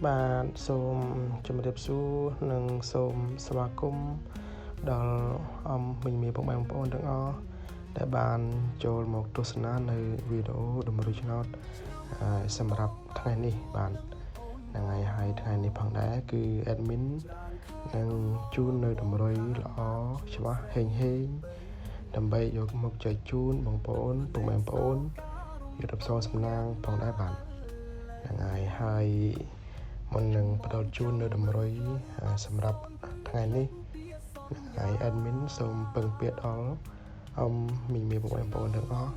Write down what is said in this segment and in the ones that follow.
បាទសូមជម្រាបសួរនិងសូមស្វាគមន៍ដល់មិញមានបងប្អូនទាំងអស់ដែលបានចូលមកទស្សនានៅវីដេអូតម្រូវឆ្នោតសម្រាប់ថ្ងៃនេះបាទថ្ងៃហើយថ្ងៃនេះផងដែរគឺ admin នឹងជូននៅតម្រុយល្អច្បាស់ហេងដើម្បីយកមកចែកជូនបងប្អូនពុកម៉ែបងប្អូនយុទ្ធសាស្ត្រសំណាងផងដែរបាទហើយមុននឹងផ្ដល់ជូននៅតម្រុយសម្រាប់ថ្ងៃនេះហើយ admin សូមពឹងពាក្យដល់មីមីបងប្អូនទាំងអស់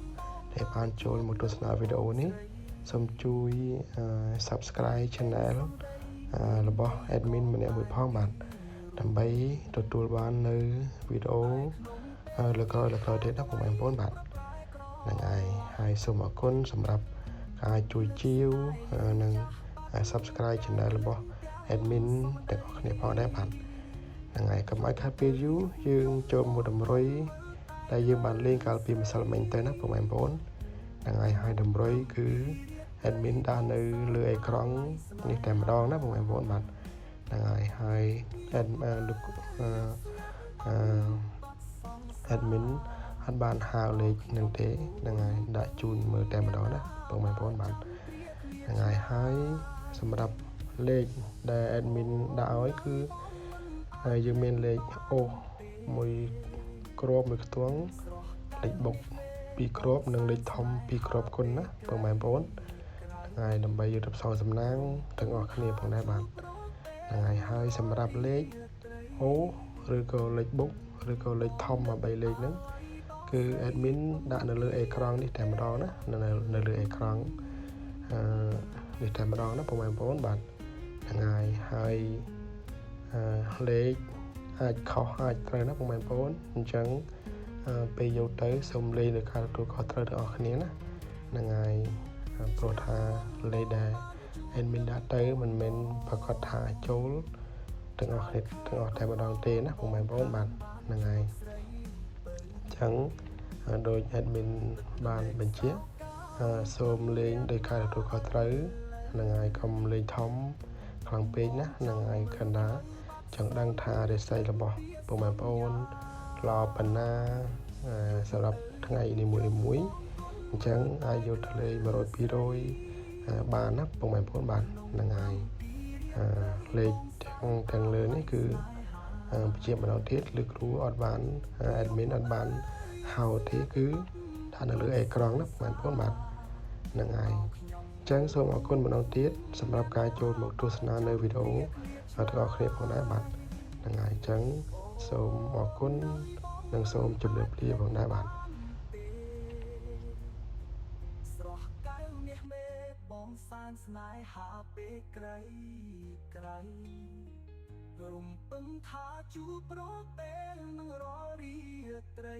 ដែលបានចូលមកទស្សនាវីដេអូនេះសូមជួយ Subscribe Channel របស់ admin ម្នាក់មួយផងបាទដើម្បីទទួលបាននៅវីដេអូលើក្រោយទៀតណាបងប្អូនបាទហ្នឹងហើយសូមអរគុណសម្រាប់ការជួយជាវនិង Subscribe Channel របស់ admin ទាំងអស់គ្នាផងដែរបាទហ្នឹងហើយកុំឲ្យខាតពេលយូរយើងចូលមកតម្រុយដែលយើងបានលេងកាលពីម្សិលមិញទៅណាបងប្អូនហ្នឹងហើយតម្រុយគឺ admin ដាក់នៅលើអេក្រង់នេះតែម្ដងណាបងប្អូនបាទហ្នឹងហើយ admin អត់បានហៅលេខនឹងទេហ្នឹងហើយដាក់ជូនមើលតែម្ដងណាបងប្អូនបាទហ្នឹងហើយសម្រាប់លេខដែល admin ដាក់ឲ្យគឺយើងមានលេខអូមួយគ្រាប់មួយខ្ទង់លេខបុក2គ្រាប់និងលេខធំ2គ្រាប់គុណណាបងប្អូនហ្នឹងហើយដើម្បីយុទ្ធសាស្ត្រសំណាងទាំងអស់គ្នាផងដែរបាទហ្នឹងហើយសម្រាប់លេខអូឬក៏លេខបុកឬក៏លេខធំ3លេខហ្នឹងគឺ admin ដាក់នៅលើអេក្រង់នេះតែម្ដងណានៅលើអេក្រង់នេះតែម្ដងណាបងប្អូនបាទហ្នឹងហើយលេខអាចខុសអាចត្រូវណាបងប្អូនអញ្ចឹងពេលយកទៅសូមលេខនៅការទទួលខុសត្រូវទាំងអស់គ្នាណាហ្នឹងហើយព្រោះថាលេខដែល admin ដាក់ទៅមិនមែនប្រកាសថាចូលទាំងអស់គ្នាទាំងអស់តែម្ដងទេណាបងប្អូនបាទហ្នឹងហើយអញ្ចឹងដោយ admin បានបញ្ជាសូមលេងដោយការទទួលខុសត្រូវហ្នឹងហើយកុំលេងធំខ្លាំងពេកណាហ្នឹងហើយកណ្ដាចង់ដឹងថារិស័យរបស់បងប្អូនល្អប៉ុណ្ណាសម្រាប់ថ្ងៃនីមួយអញ្ចឹងអាចយកទៅលេង 100-200 បានណាបងប្អូនបាទហ្នឹងហើយលេខទាំងលើនេះគឺបញ្ជាម្ដងទៀតឬគ្រូអត់បាន admin អត់បានហៅទេគឺដាក់នៅលើអេក្រង់ណាបងប្អូនបាទហ្នឹងហើយអញ្ចឹងសូមអរគុណម្ដងទៀតសម្រាប់ការចូលមកទស្សនានៅវីដេអូទាំងអស់គ្នាផងដែរបាទហ្នឹងហើយអញ្ចឹងសូមអរគុណនិងសូមជម្រាបលាផងដែរបាទស្រស់កៅមាសមេបងសានស្នេហាពេកក្រៃរំពឹងថាជួបប្រពេលនឹងរាល់រាត្រី